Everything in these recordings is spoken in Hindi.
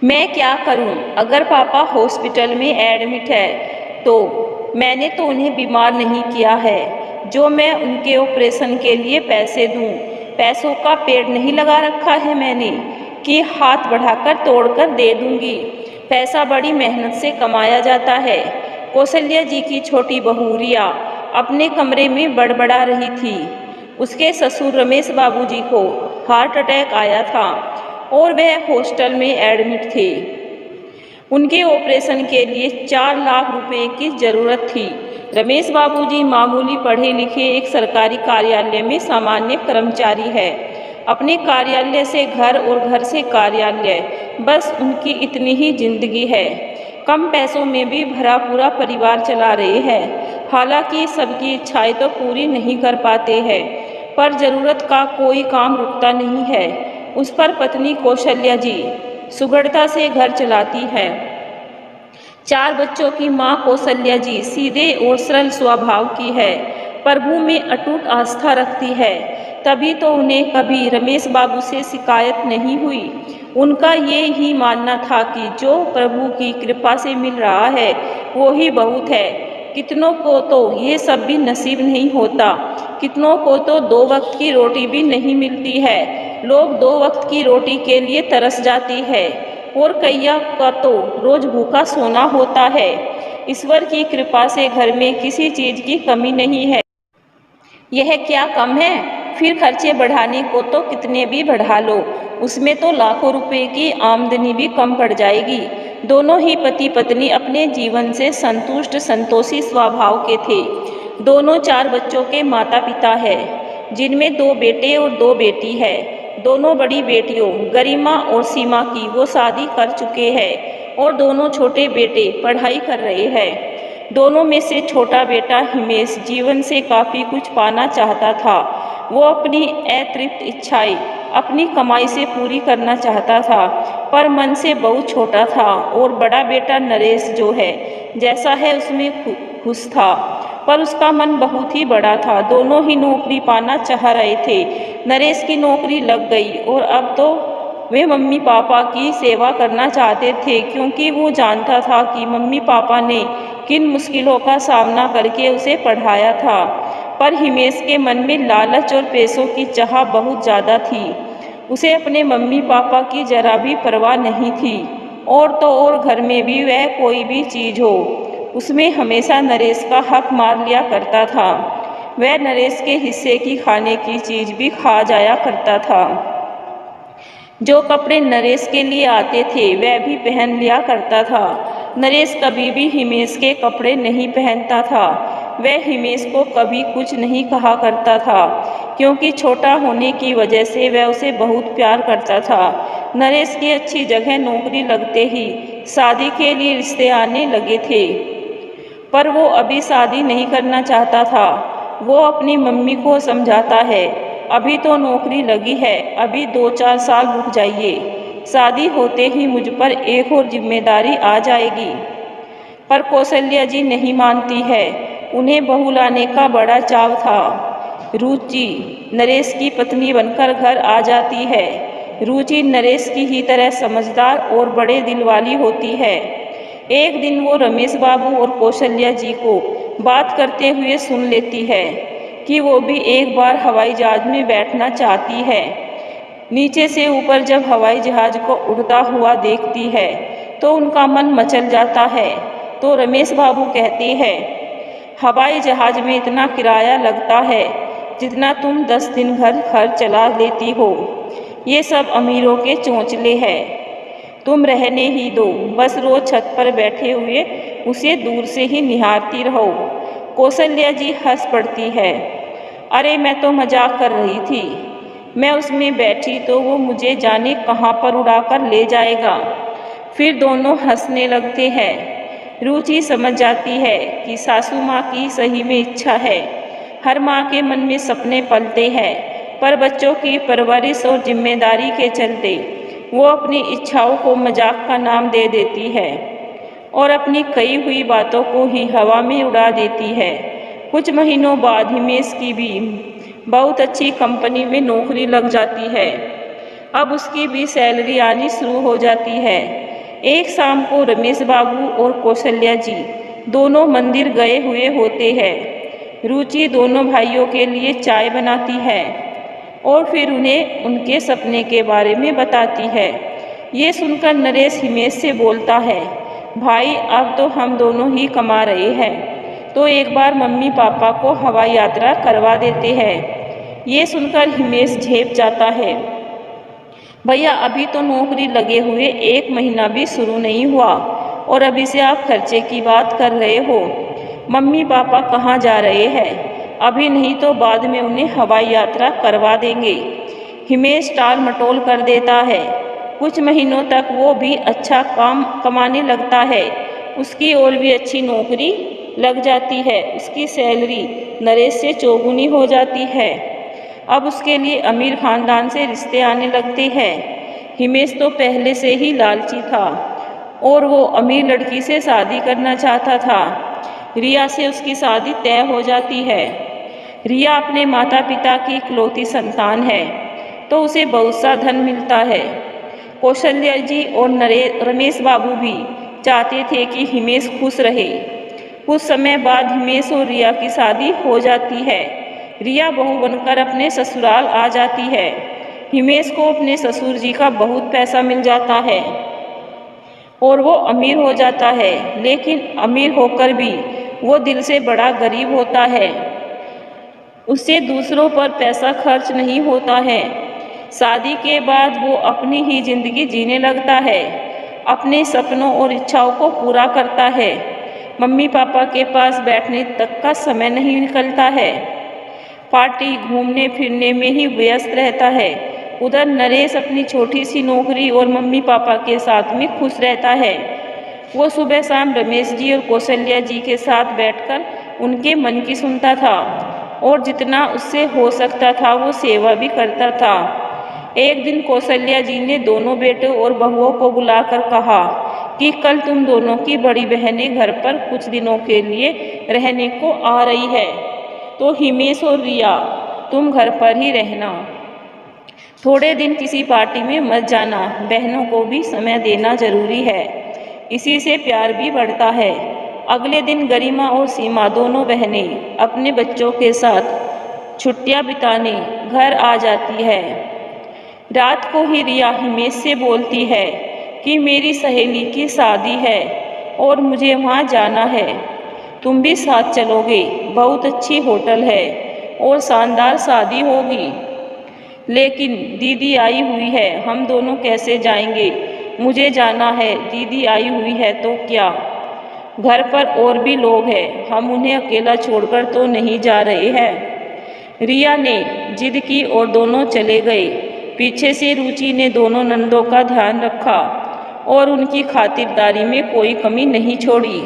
मैं क्या करूं? अगर पापा हॉस्पिटल में एडमिट है तो मैंने तो उन्हें बीमार नहीं किया है जो मैं उनके ऑपरेशन के लिए पैसे दूं। पैसों का पेड़ नहीं लगा रखा है मैंने कि हाथ बढ़ाकर तोड़कर दे दूंगी। पैसा बड़ी मेहनत से कमाया जाता है। कौशल्या जी की छोटी बहू रिया अपने कमरे में बड़बड़ा रही थी। उसके ससुर रमेश बाबूजी को हार्ट अटैक आया था और वह हॉस्टल में एडमिट थे। उनके ऑपरेशन के लिए 4 लाख रुपए की ज़रूरत थी। रमेश बाबूजी मामूली पढ़े लिखे एक सरकारी कार्यालय में सामान्य कर्मचारी है। अपने कार्यालय से घर और घर से कार्यालय, बस उनकी इतनी ही जिंदगी है। कम पैसों में भी भरा पूरा परिवार चला रहे हैं। हालांकि सबकी इच्छाएं तो पूरी नहीं कर पाते हैं, पर ज़रूरत का कोई काम रुकता नहीं है। उस पर पत्नी कौशल्या जी सुगढ़ता से घर चलाती है। 4 बच्चों की माँ कौशल्या जी सीधे और सरल स्वभाव की है, प्रभु में अटूट आस्था रखती है। तभी तो उन्हें कभी रमेश बाबू से शिकायत नहीं हुई। उनका ये ही मानना था कि जो प्रभु की कृपा से मिल रहा है वो ही बहुत है। कितनों को तो ये सब भी नसीब नहीं होता, कितनों को तो 2 वक्त की रोटी भी नहीं मिलती है। लोग 2 वक्त की रोटी के लिए तरस जाती है और कईया का तो रोज भूखा सोना होता है। ईश्वर की कृपा से घर में किसी चीज की कमी नहीं है। यह क्या कम है? फिर खर्चे बढ़ाने को तो कितने भी बढ़ा लो, उसमें तो लाखों रुपए की आमदनी भी कम पड़ जाएगी। दोनों ही पति पत्नी अपने जीवन से संतुष्ट संतोषी स्वभाव के थे। दोनों 4 बच्चों के माता पिता है, जिनमें 2 बेटे और 2 बेटी है। दोनों बड़ी बेटियों गरिमा और सीमा की वो शादी कर चुके हैं और दोनों छोटे बेटे पढ़ाई कर रहे हैं। दोनों में से छोटा बेटा हिमेश जीवन से काफ़ी कुछ पाना चाहता था। वो अपनी अतृप्त इच्छाएं अपनी कमाई से पूरी करना चाहता था, पर मन से बहुत छोटा था। और बड़ा बेटा नरेश जो है जैसा है उसमें खुश था, पर उसका मन बहुत ही बड़ा था। दोनों ही नौकरी पाना चाह रहे थे। नरेश की नौकरी लग गई और अब तो वे मम्मी पापा की सेवा करना चाहते थे, क्योंकि वो जानता था कि मम्मी पापा ने किन मुश्किलों का सामना करके उसे पढ़ाया था। पर हिमेश के मन में लालच और पैसों की चाह बहुत ज़्यादा थी। उसे अपने मम्मी पापा की जरा भी परवाह नहीं थी। और तो और घर में भी वह कोई भी चीज़ हो उसमें हमेशा नरेश का हक मार लिया करता था। वह नरेश के हिस्से की खाने की चीज़ भी खा जाया करता था। जो कपड़े नरेश के लिए आते थे वह भी पहन लिया करता था। नरेश कभी भी हिमेश के कपड़े नहीं पहनता था। वह हिमेश को कभी कुछ नहीं कहा करता था, क्योंकि छोटा होने की वजह से वह उसे बहुत प्यार करता था। नरेश की अच्छी जगह नौकरी लगते ही शादी के लिए रिश्ते आने लगे थे, पर वो अभी शादी नहीं करना चाहता था। वो अपनी मम्मी को समझाता है, अभी तो नौकरी लगी है, अभी 2-4 साल रुक जाइए, शादी होते ही मुझ पर एक और जिम्मेदारी आ जाएगी। पर कौशल्या जी नहीं मानती है। उन्हें बहू लाने का बड़ा चाव था। रुचि नरेश की पत्नी बनकर घर आ जाती है। रुचि नरेश की ही तरह समझदार और बड़े दिल वाली होती है। एक दिन वो रमेश बाबू और कौशल्या जी को बात करते हुए सुन लेती है कि वो भी एक बार हवाई जहाज में बैठना चाहती है। नीचे से ऊपर जब हवाई जहाज को उड़ता हुआ देखती है तो उनका मन मचल जाता है। तो रमेश बाबू कहते हैं, हवाई जहाज में इतना किराया लगता है जितना तुम 10 दिन घर चला लेती हो। ये सब अमीरों के चोंचले हैं, तुम रहने ही दो, बस रोज छत पर बैठे हुए उसे दूर से ही निहारती रहो। कौशल्या जी हंस पड़ती है, अरे मैं तो मजाक कर रही थी, मैं उसमें बैठी तो वो मुझे जाने कहाँ पर उड़ाकर ले जाएगा। फिर दोनों हंसने लगते हैं। रुचि समझ जाती है कि सासू माँ की सही में इच्छा है। हर माँ के मन में सपने पलते हैं, पर बच्चों की परवरिश और जिम्मेदारी के चलते वो अपनी इच्छाओं को मजाक का नाम दे देती है और अपनी कही हुई बातों को ही हवा में उड़ा देती है। कुछ महीनों बाद हिमेश की भी बहुत अच्छी कंपनी में नौकरी लग जाती है। अब उसकी भी सैलरी आनी शुरू हो जाती है। एक शाम को रमेश बाबू और कौशल्या जी दोनों मंदिर गए हुए होते हैं। रुचि दोनों भाइयों के लिए चाय बनाती है और फिर उन्हें उनके सपने के बारे में बताती है। ये सुनकर नरेश हिमेश से बोलता है, भाई अब तो हम दोनों ही कमा रहे हैं, तो एक बार मम्मी पापा को हवाई यात्रा करवा देते हैं। ये सुनकर हिमेश झेप जाता है, भैया अभी तो नौकरी लगे हुए 1 महीना भी शुरू नहीं हुआ और अभी से आप खर्चे की बात कर रहे हो। मम्मी पापा कहाँ जा रहे हैं? अभी नहीं तो बाद में उन्हें हवाई यात्रा करवा देंगे। हिमेश टाल मटोल कर देता है। कुछ महीनों तक वो भी अच्छा काम कमाने लगता है। उसकी और भी अच्छी नौकरी लग जाती है। उसकी सैलरी नरेश से चौगुनी हो जाती है। अब उसके लिए अमीर खानदान से रिश्ते आने लगते हैं। हिमेश तो पहले से ही लालची था और वो अमीर लड़की से शादी करना चाहता था। रिया से उसकी शादी तय हो जाती है। रिया अपने माता पिता की इकलौती संतान है तो उसे बहुत सा धन मिलता है। कौशल्या जी और रमेश बाबू भी चाहते थे कि हिमेश खुश रहे। कुछ समय बाद हिमेश और रिया की शादी हो जाती है। रिया बहू बनकर अपने ससुराल आ जाती है। हिमेश को अपने ससुर जी का बहुत पैसा मिल जाता है और वो अमीर हो जाता है, लेकिन अमीर होकर भी वो दिल से बड़ा गरीब होता है। उससे दूसरों पर पैसा खर्च नहीं होता है। शादी के बाद वो अपनी ही जिंदगी जीने लगता है। अपने सपनों और इच्छाओं को पूरा करता है। मम्मी पापा के पास बैठने तक का समय नहीं निकलता है। पार्टी घूमने फिरने में ही व्यस्त रहता है। उधर नरेश अपनी छोटी सी नौकरी और मम्मी पापा के साथ में खुश रहता है। वो सुबह शाम रमेश जी और कौशल्या जी के साथ बैठकर उनके मन की सुनता था और जितना उससे हो सकता था वो सेवा भी करता था। एक दिन कौशल्या जी ने दोनों बेटों और बहुओं को बुलाकर कहा कि कल तुम दोनों की बड़ी बहनें घर पर कुछ दिनों के लिए रहने को आ रही है, तो हिमेश और रिया तुम घर पर ही रहना। थोड़े दिन किसी पार्टी में मत जाना। बहनों को भी समय देना जरूरी है, इसी से प्यार भी बढ़ता है। अगले दिन गरिमा और सीमा दोनों बहनें अपने बच्चों के साथ छुट्टियां बिताने घर आ जाती है। रात को ही रिया हिमेश से बोलती है कि मेरी सहेली की शादी है और मुझे वहाँ जाना है, तुम भी साथ चलोगे? बहुत अच्छी होटल है और शानदार शादी होगी, लेकिन दीदी आई हुई है, हम दोनों कैसे जाएंगे? मुझे जाना है, दीदी आई हुई है तो क्या? घर पर और भी लोग हैं, हम उन्हें अकेला छोड़कर तो नहीं जा रहे हैं। रिया ने जिद की और दोनों चले गए। पीछे से रुचि ने दोनों नंदों का ध्यान रखा और उनकी खातिरदारी में कोई कमी नहीं छोड़ी।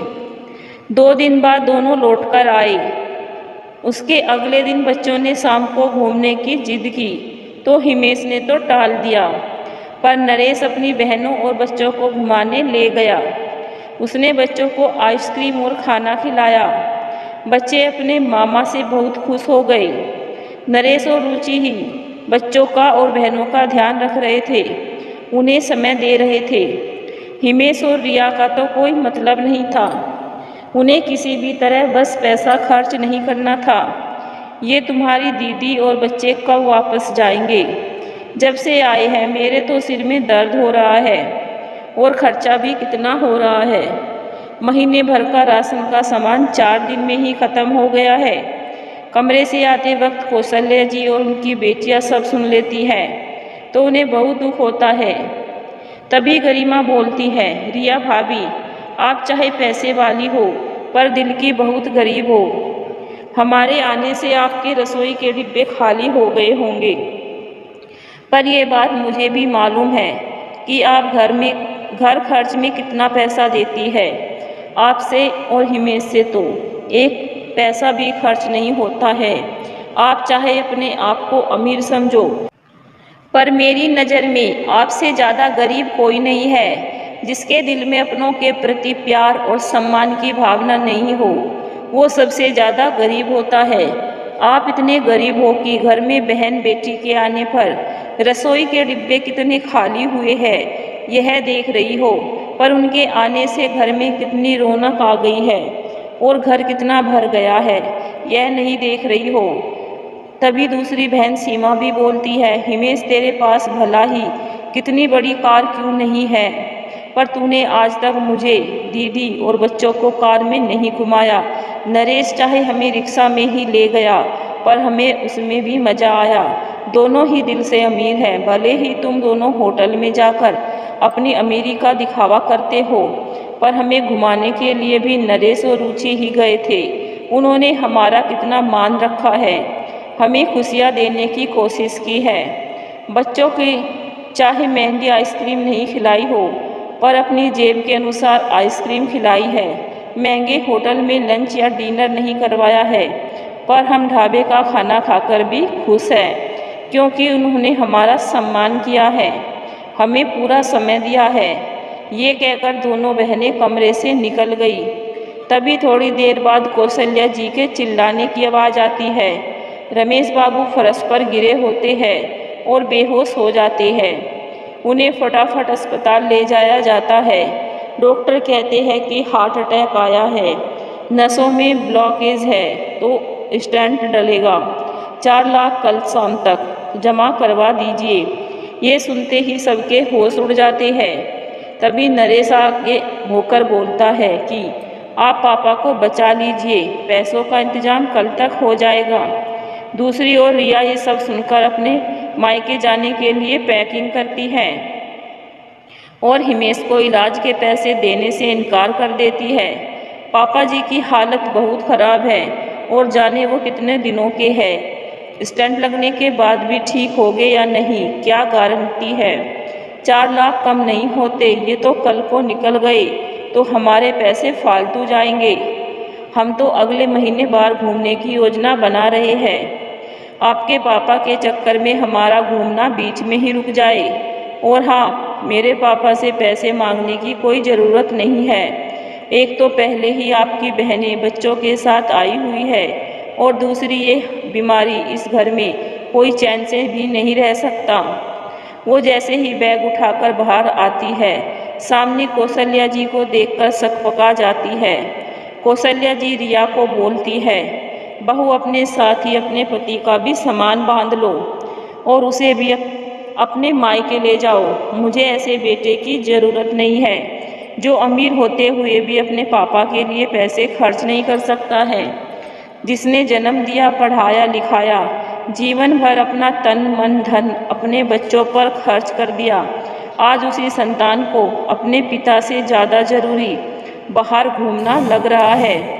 2 दिन बाद दोनों लौटकर आए। उसके अगले दिन बच्चों ने शाम को घूमने की जिद की तो हिमेश ने तो टाल दिया, पर नरेश अपनी बहनों और बच्चों को घुमाने ले गया। उसने बच्चों को आइसक्रीम और खाना खिलाया। बच्चे अपने मामा से बहुत खुश हो गए। नरेश और रुचि ही बच्चों का और बहनों का ध्यान रख रहे थे, उन्हें समय दे रहे थे। हिमेश और रिया का तो कोई मतलब नहीं था, उन्हें किसी भी तरह बस पैसा खर्च नहीं करना था। ये तुम्हारी दीदी और बच्चे कब वापस जाएंगे? जब से आए हैं मेरे तो सिर में दर्द हो रहा है और खर्चा भी कितना हो रहा है। महीने भर का राशन का सामान 4 दिन में ही ख़त्म हो गया है। कमरे से आते वक्त कौशल्या जी और उनकी बेटियां सब सुन लेती हैं तो उन्हें बहुत दुख होता है। तभी गरिमा बोलती है, रिया भाभी आप चाहे पैसे वाली हो पर दिल की बहुत गरीब हो। हमारे आने से आपके रसोई के डिब्बे खाली हो गए होंगे, पर यह बात मुझे भी मालूम है कि आप घर खर्च में कितना पैसा देती है। आपसे और हिमेश से तो एक पैसा भी खर्च नहीं होता है। आप चाहे अपने आप को अमीर समझो, पर मेरी नज़र में आपसे ज़्यादा गरीब कोई नहीं है। जिसके दिल में अपनों के प्रति प्यार और सम्मान की भावना नहीं हो, वो सबसे ज़्यादा गरीब होता है। आप इतने गरीब हो कि घर में बहन बेटी के आने पर रसोई के डिब्बे कितने खाली हुए हैं यह देख रही हो, पर उनके आने से घर में कितनी रौनक आ गई है और घर कितना भर गया है, यह नहीं देख रही हो। तभी दूसरी बहन सीमा भी बोलती है, हिमेश तेरे पास भला ही कितनी बड़ी कार क्यों नहीं है, पर तूने आज तक मुझे, दीदी और बच्चों को कार में नहीं घुमाया। नरेश चाहे हमें रिक्शा में ही ले गया, पर हमें उसमें भी मज़ा आया। दोनों ही दिल से अमीर हैं, भले ही तुम दोनों होटल में जाकर अपनी अमीरी का दिखावा करते हो, पर हमें घुमाने के लिए भी नरेश और रुचि ही गए थे। उन्होंने हमारा कितना मान रखा है, हमें खुशियाँ देने की कोशिश की है। बच्चों की चाहे महंगी आइसक्रीम नहीं खिलाई हो, पर अपनी जेब के अनुसार आइसक्रीम खिलाई है। महंगे होटल में लंच या डिनर नहीं करवाया है, पर हम ढाबे का खाना खाकर भी खुश हैं, क्योंकि उन्होंने हमारा सम्मान किया है, हमें पूरा समय दिया है। ये कहकर दोनों बहनें कमरे से निकल गई। तभी थोड़ी देर बाद कौशल्या जी के चिल्लाने की आवाज़ आती है। रमेश बाबू फर्श पर गिरे होते हैं और बेहोश हो जाते हैं। उन्हें फटाफट अस्पताल ले जाया जाता है। डॉक्टर कहते हैं कि हार्ट अटैक आया है, नसों में ब्लॉकेज है, तो स्टेंट डलेगा। 4 लाख कल शाम तक जमा करवा दीजिए। ये सुनते ही सबके होश उड़ जाते हैं। तभी नरेश आगे होकर बोलता है कि आप पापा को बचा लीजिए, पैसों का इंतजाम कल तक हो जाएगा। दूसरी ओर रिया ये सब सुनकर अपने मायके जाने के लिए पैकिंग करती है और हिमेश को इलाज के पैसे देने से इनकार कर देती है। पापा जी की हालत बहुत ख़राब है और जाने वो कितने दिनों के हैं। स्टेंट लगने के बाद भी ठीक होगे या नहीं, क्या गारंटी है। 4 लाख कम नहीं होते, ये तो कल को निकल गए तो हमारे पैसे फालतू जाएंगे। हम तो अगले महीने बाहर घूमने की योजना बना रहे हैं। आपके पापा के चक्कर में हमारा घूमना बीच में ही रुक जाए। और हाँ, मेरे पापा से पैसे मांगने की कोई ज़रूरत नहीं है। एक तो पहले ही आपकी बहनें बच्चों के साथ आई हुई है और दूसरी ये बीमारी, इस घर में कोई चैन से भी नहीं रह सकता। वो जैसे ही बैग उठाकर बाहर आती है, सामने कौशल्या जी को देखकर सकपका जाती है। कौशल्या जी रिया को बोलती है, बहू अपने साथ ही अपने पति का भी सामान बांध लो और उसे भी अपने मायके ले जाओ। मुझे ऐसे बेटे की ज़रूरत नहीं है जो अमीर होते हुए भी अपने पापा के लिए पैसे खर्च नहीं कर सकता है। जिसने जन्म दिया, पढ़ाया लिखाया, जीवन भर अपना तन मन धन अपने बच्चों पर खर्च कर दिया, आज उसी संतान को अपने पिता से ज़्यादा ज़रूरी बाहर घूमना लग रहा है।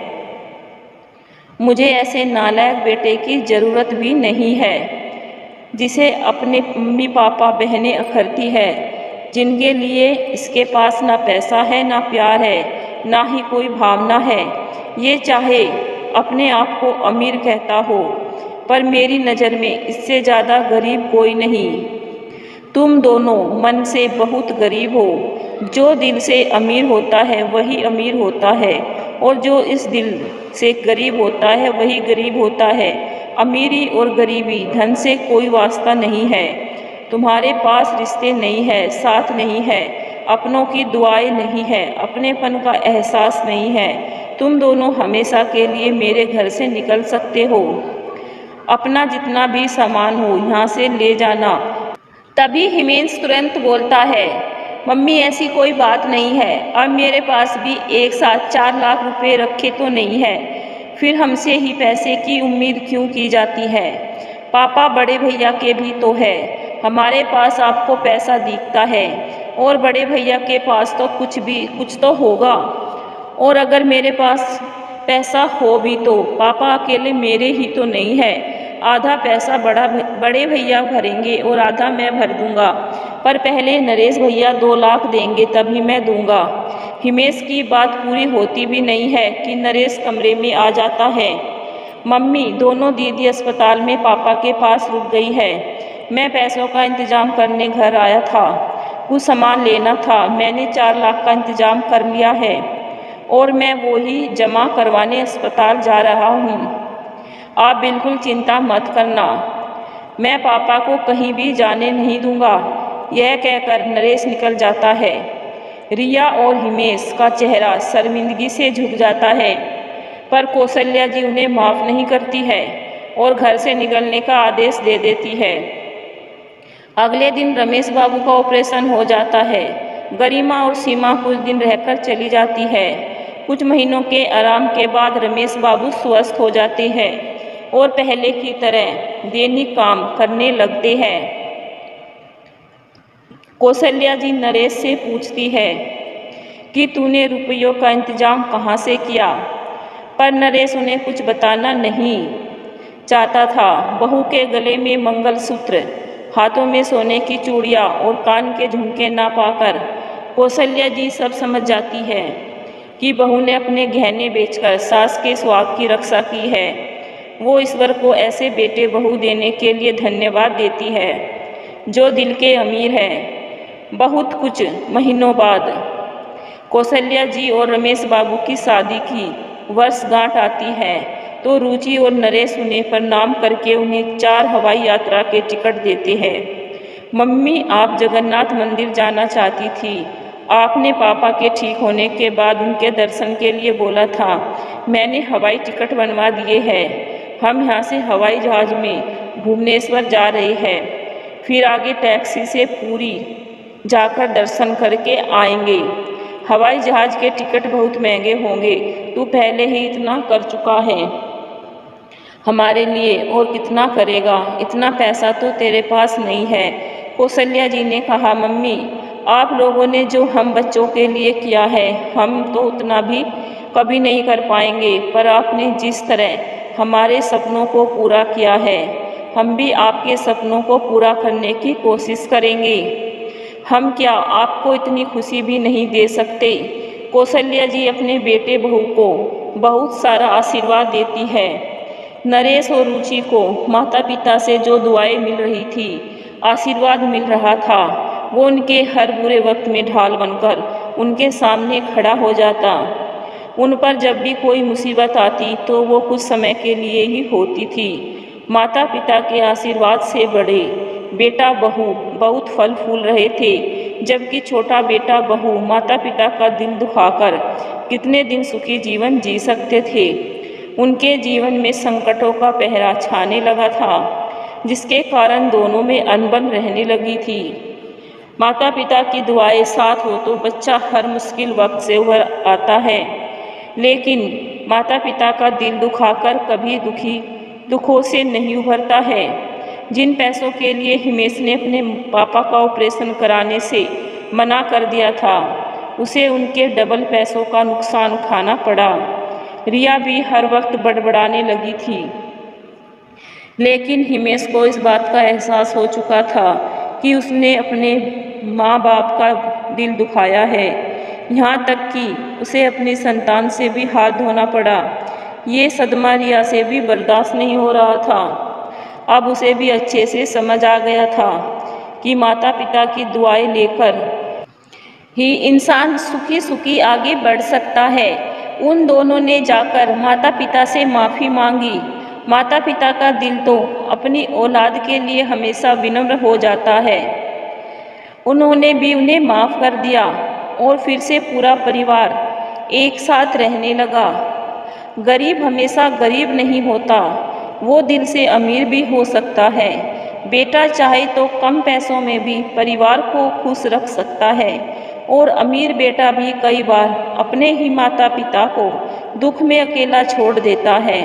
मुझे ऐसे नालायक बेटे की ज़रूरत भी नहीं है जिसे अपने मम्मी पापा बहनें अखरती है, जिनके लिए इसके पास ना पैसा है, ना प्यार है, ना ही कोई भावना है। ये चाहे अपने आप को अमीर कहता हो, पर मेरी नज़र में इससे ज़्यादा गरीब कोई नहीं। तुम दोनों मन से बहुत गरीब हो। जो दिल से अमीर होता है वही अमीर होता है, और जो इस दिल से गरीब होता है वही गरीब होता है। अमीरी और गरीबी धन से कोई वास्ता नहीं है। तुम्हारे पास रिश्ते नहीं है, साथ नहीं है, अपनों की दुआएं नहीं है, अपनेपन का एहसास नहीं है। तुम दोनों हमेशा के लिए मेरे घर से निकल सकते हो। अपना जितना भी सामान हो यहाँ से ले जाना। तभी हिमेश तुरंत बोलता है, मम्मी ऐसी कोई बात नहीं है। अब मेरे पास भी एक साथ 4 लाख रुपए रखे तो नहीं है, फिर हमसे ही पैसे की उम्मीद क्यों की जाती है। पापा बड़े भैया के भी तो है। हमारे पास आपको पैसा दिखता है और बड़े भैया के पास तो कुछ तो होगा। और अगर मेरे पास पैसा हो भी तो पापा अकेले मेरे ही तो नहीं है। आधा पैसा बड़े भैया भरेंगे और आधा मैं भर दूंगा, पर पहले नरेश भैया 2 लाख देंगे तभी मैं दूंगा। हिमेश की बात पूरी होती भी नहीं है कि नरेश कमरे में आ जाता है। मम्मी, दोनों दीदी अस्पताल में पापा के पास रुक गई है। मैं पैसों का इंतजाम करने घर आया था, कुछ सामान लेना था। मैंने 4 लाख का इंतजाम कर लिया है और मैं वो ही जमा करवाने अस्पताल जा रहा हूँ। आप बिल्कुल चिंता मत करना, मैं पापा को कहीं भी जाने नहीं दूंगा। यह कहकर नरेश निकल जाता है। रिया और हिमेश का चेहरा शर्मिंदगी से झुक जाता है, पर कौशल्या जी उन्हें माफ़ नहीं करती है और घर से निकलने का आदेश दे देती है। अगले दिन रमेश बाबू का ऑपरेशन हो जाता है। गरिमा और सीमा कुछ दिन रहकर चली जाती है। कुछ महीनों के आराम के बाद रमेश बाबू स्वस्थ हो जाते हैं और पहले की तरह दैनिक काम करने लगते हैं। कौशल्या जी नरेश से पूछती है कि तूने रुपयों का इंतजाम कहाँ से किया, पर नरेश उन्हें कुछ बताना नहीं चाहता था। बहू के गले में मंगलसूत्र, हाथों में सोने की चूड़ियाँ और कान के झुमके ना पाकर कौशल्या जी सब समझ जाती है कि बहू ने अपने गहने बेचकर सास के सुहाग की रक्षा की है। वो ईश्वर को ऐसे बेटे बहू देने के लिए धन्यवाद देती है जो दिल के अमीर है। बहुत कुछ महीनों बाद कौशल्या जी और रमेश बाबू की शादी की वर्षगांठ आती है तो रुचि और नरेश उन्हें प्रणाम करके उन्हें 4 हवाई यात्रा के टिकट देते हैं। मम्मी, आप जगन्नाथ मंदिर जाना चाहती थी। आपने पापा के ठीक होने के बाद उनके दर्शन के लिए बोला था। मैंने हवाई टिकट बनवा दिए हैं। हम यहाँ से हवाई जहाज़ में भुवनेश्वर जा रहे हैं, फिर आगे टैक्सी से पुरी जाकर दर्शन करके आएंगे। हवाई जहाज़ के टिकट बहुत महंगे होंगे, तू पहले ही इतना कर चुका है हमारे लिए, और कितना करेगा? इतना पैसा तो तेरे पास नहीं है। कौशल्या जी ने कहा, मम्मी, आप लोगों ने जो हम बच्चों के लिए किया है हम तो उतना भी कभी नहीं कर पाएंगे, पर आपने जिस तरह हमारे सपनों को पूरा किया है हम भी आपके सपनों को पूरा करने की कोशिश करेंगे। हम क्या आपको इतनी खुशी भी नहीं दे सकते? कौशल्या जी अपने बेटे बहू को बहुत सारा आशीर्वाद देती है। नरेश और रुचि को माता पिता से जो दुआएं मिल रही थी, आशीर्वाद मिल रहा था, वो उनके हर बुरे वक्त में ढाल बनकर उनके सामने खड़ा हो जाता। उन पर जब भी कोई मुसीबत आती तो वो कुछ समय के लिए ही होती थी। माता पिता के आशीर्वाद से बड़े बेटा बहू बहुत फल फूल रहे थे, जबकि छोटा बेटा बहू माता पिता का दिल दुखाकर कितने दिन सुखी जीवन जी सकते थे। उनके जीवन में संकटों का पहरा छाने लगा था, जिसके कारण दोनों में अनबन रहने लगी थी। माता पिता की दुआएं साथ हो तो बच्चा हर मुश्किल वक्त से उभर आता है, लेकिन माता पिता का दिल दुखाकर कभी दुखों से नहीं उभरता है। जिन पैसों के लिए हिमेश ने अपने पापा का ऑपरेशन कराने से मना कर दिया था, उसे उनके डबल पैसों का नुकसान उठाना पड़ा। रिया भी हर वक्त बड़बड़ाने लगी थी, लेकिन हिमेश को इस बात का एहसास हो चुका था कि उसने अपने माँ बाप का दिल दुखाया है। यहाँ तक कि उसे अपनी संतान से भी हाथ धोना पड़ा। ये सदमा रिया से भी बर्दाश्त नहीं हो रहा था। अब उसे भी अच्छे से समझ आ गया था कि माता पिता की दुआएं लेकर ही इंसान सुखी सुखी आगे बढ़ सकता है। उन दोनों ने जाकर माता पिता से माफ़ी मांगी। माता पिता का दिल तो अपनी औलाद के लिए हमेशा विनम्र हो जाता है। उन्होंने भी उन्हें माफ़ कर दिया और फिर से पूरा परिवार एक साथ रहने लगा। गरीब हमेशा गरीब नहीं होता, वो दिल से अमीर भी हो सकता है। बेटा चाहे तो कम पैसों में भी परिवार को खुश रख सकता है, और अमीर बेटा भी कई बार अपने ही माता पिता को दुख में अकेला छोड़ देता है।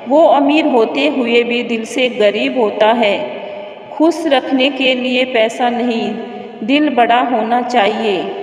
वो अमीर होते हुए भी दिल से गरीब होता है। खुश रखने के लिए पैसा नहीं, दिल बड़ा होना चाहिए।